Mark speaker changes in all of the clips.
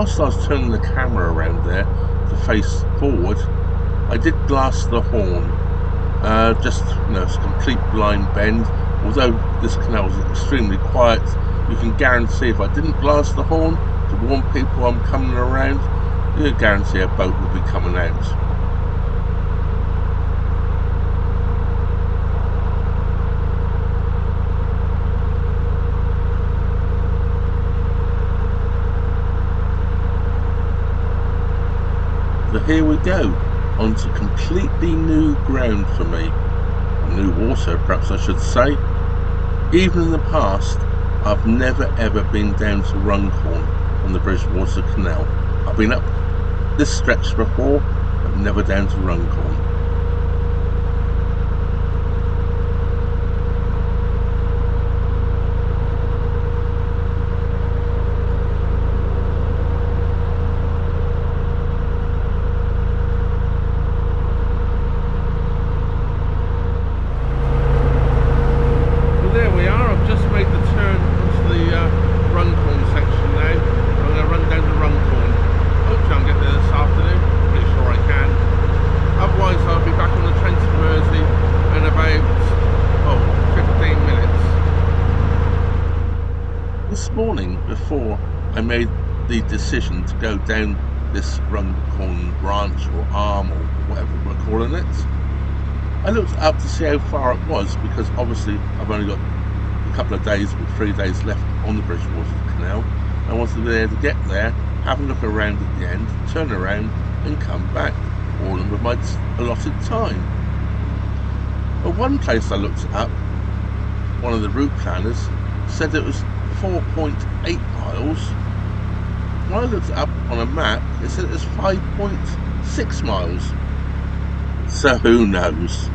Speaker 1: whilst I was turning the camera around there to face forward, I did blast the horn. Just, it's a complete blind bend. Although this canal is extremely quiet, you can guarantee if I didn't blast the horn to warn people I'm coming around, you can guarantee a boat will be coming out. So here we go, onto completely new ground for me. New water, perhaps I should say. Even in the past, I've never ever been down to Runcorn on the Bridgewater Canal. I've been up this stretch before, but never down to Runcorn. Morning, before I made the decision to go down this Runcorn Branch or arm or whatever we're calling it, I looked up to see how far it was, because obviously I've only got a couple of days or 3 days left on the Bridgewater Canal. I wanted to be able to get there, have a look around at the end, turn around and come back, all in with my allotted time. But one place I looked up, one of the route planners said it was 4.8 miles. When I looked it up on a map, it said it was 5.6 miles. So who knows?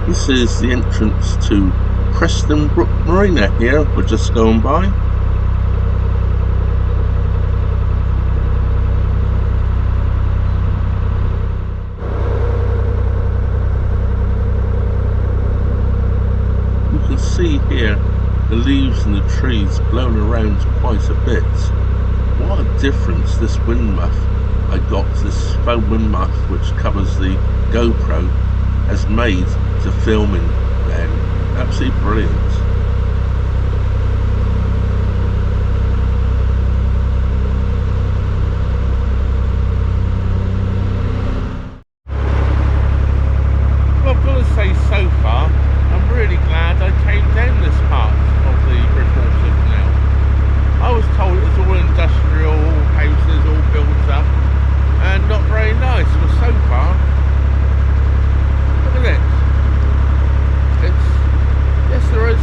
Speaker 1: This is the entrance to Preston Brook Marina here, we're just going by. You can see here the leaves and the trees blown around quite a bit. What a difference this wind muff I got, this foam wind muff which covers the GoPro, has made to filming then. Absolutely brilliant. Well, I've got to say, so far I'm really glad I came down this part of the Bridgewater Canal. I was told it was all industrial, all houses, all built up and not very nice, but so far, look at it. Yes, there is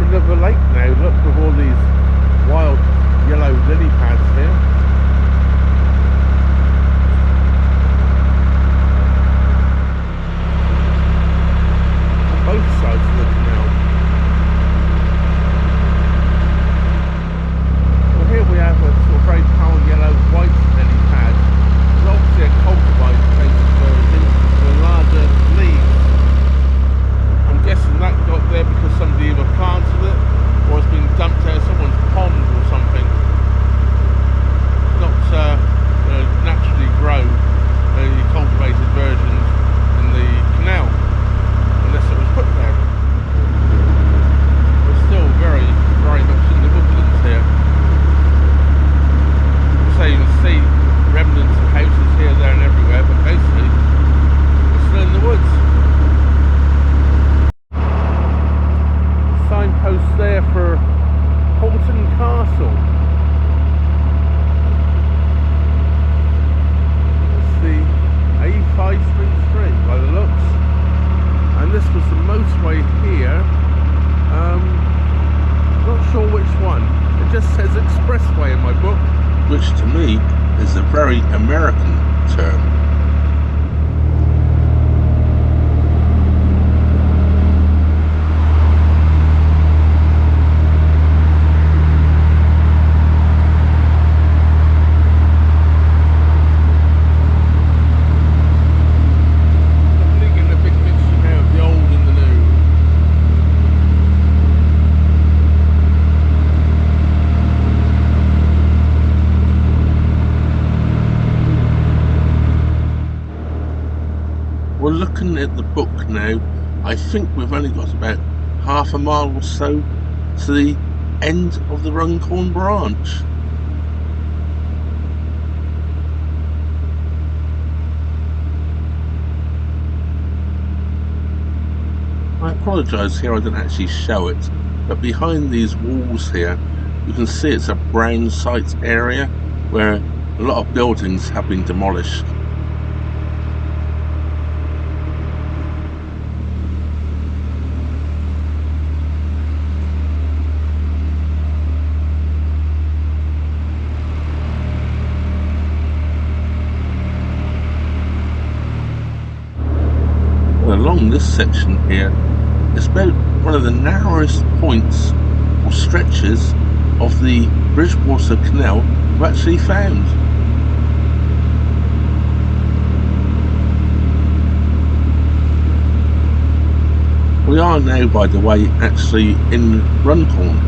Speaker 2: end of the lake now. Look, with all these wild yellow lily pads here. On both sides of the canal. Well, here we have a sort of very pale yellow white lily pad. There's obviously a cultivated version with larger leaves. I'm guessing that got there because somebody either planted it or it's been dumped out of someone's pond or something. It's not naturally grow the cultivated versions in the canal unless it was put there. We're still very, very much in the woodlands here. So you can see remnants of houses here, there and everywhere, but basically we're still in the woods. Signpost there for Thompson Castle. Let's see, A533 by the looks. And this was the motorway here. Not sure which one. It just says expressway in my book.
Speaker 1: Which to me is a very American term. Well, looking at the book now, I think we've only got about half a mile or so to the end of the Runcorn Branch. I apologise here, I didn't actually show it, but behind these walls here, you can see it's a brown site area where a lot of buildings have been demolished. Along this section here, it's about one of the narrowest points or stretches of the Bridgewater Canal we've actually found. We are now, by the way, actually in Runcorn.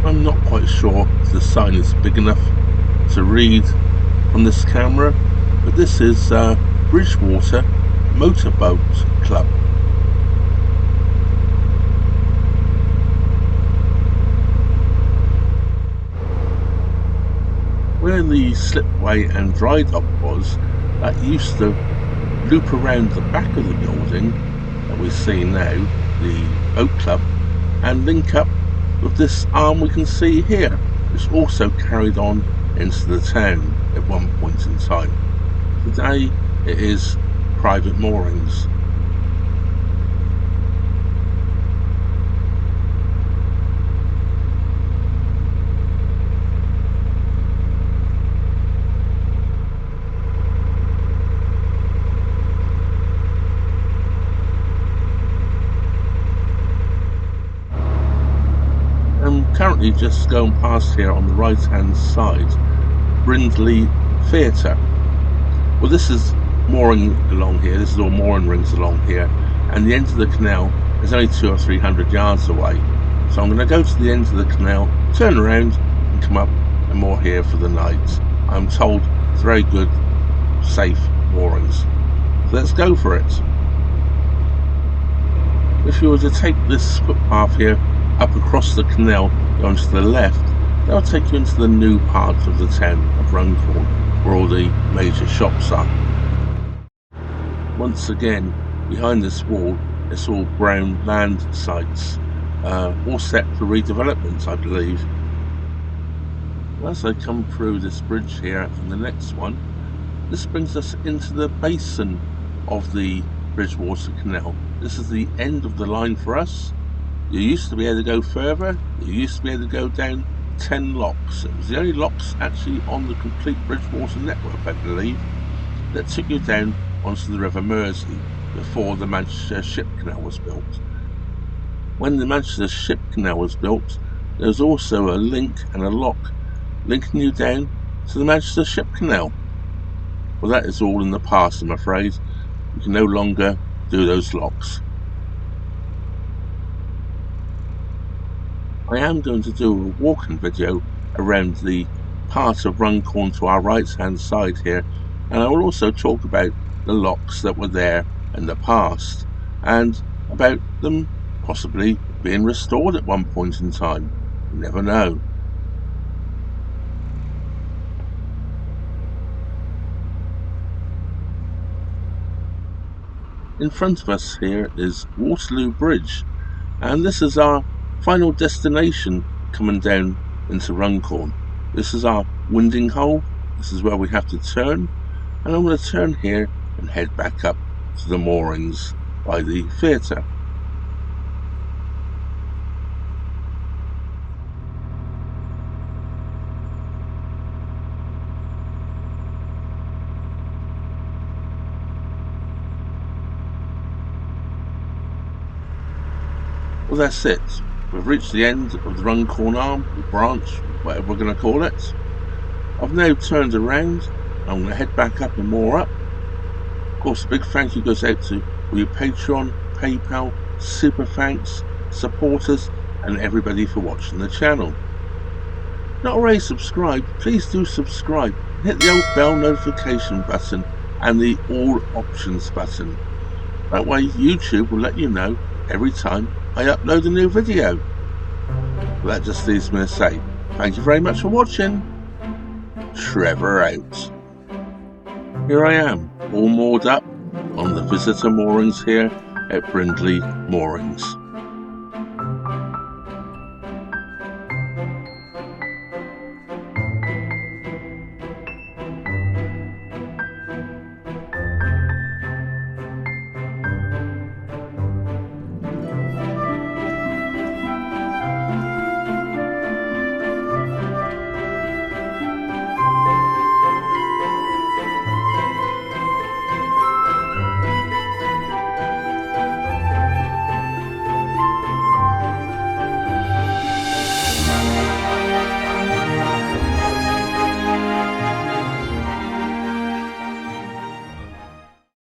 Speaker 1: I'm not quite sure if the sign is big enough to read on this camera, but this is Bridgewater Motorboat Club. Where the slipway and dry dock was, that used to loop around the back of the building that we see now, the boat club, and link up with this arm we can see here, which also carried on into the town at one point in time. Today it is private moorings. I'm currently just going past here on the right hand side, Brindley Theatre. Well, this is mooring along here, this is all mooring rings along here, and the end of the canal is only 200 or 300 yards away. So I'm going to go to the end of the canal, turn around and come up and moor here for the night. I'm told it's very good, safe moorings. So let's go for it. If you were to take this footpath here up across the canal, going to the left, that'll take you into the new part of the town of Runcorn, where all the major shops are. Once again, behind this wall, it's all brown land sites, all set for redevelopment, I believe. As I come through this bridge here from the next one, this brings us into the basin of the Bridgewater Canal. This is the end of the line for us. You used to be able to go further. You used to be able to go down 10 locks. It was the only locks actually on the complete Bridgewater network, I believe, that took you down onto the River Mersey before the Manchester Ship Canal was built. When the Manchester Ship Canal was built, there was also a link and a lock linking you down to the Manchester Ship Canal. Well, that is all in the past, I'm afraid. You can no longer do those locks. I am going to do a walking video around the part of Runcorn to our right hand side here, and I will also talk about the locks that were there in the past and about them possibly being restored at one point in time. You never know. In front of us here is Waterloo Bridge, and this is our final destination coming down into Runcorn. This is our winding hole. This is where we have to turn, and I'm going to turn here and head back up to the moorings by the theatre. Well, that's it. We've reached the end of the Runcorn arm, or branch, whatever we're going to call it. I've now turned around. I'm going to head back up and moor up. Of course, a big thank you goes out to all your Patreon, PayPal, super thanks, supporters, and everybody for watching the channel. Not already subscribed, please do subscribe. Hit the old bell notification button and the all options button. That way YouTube will let you know every time I upload a new video. Well, that just leaves me to say thank you very much for watching. Trevor out. Here I am, all moored up on the visitor moorings here at Brindley Moorings.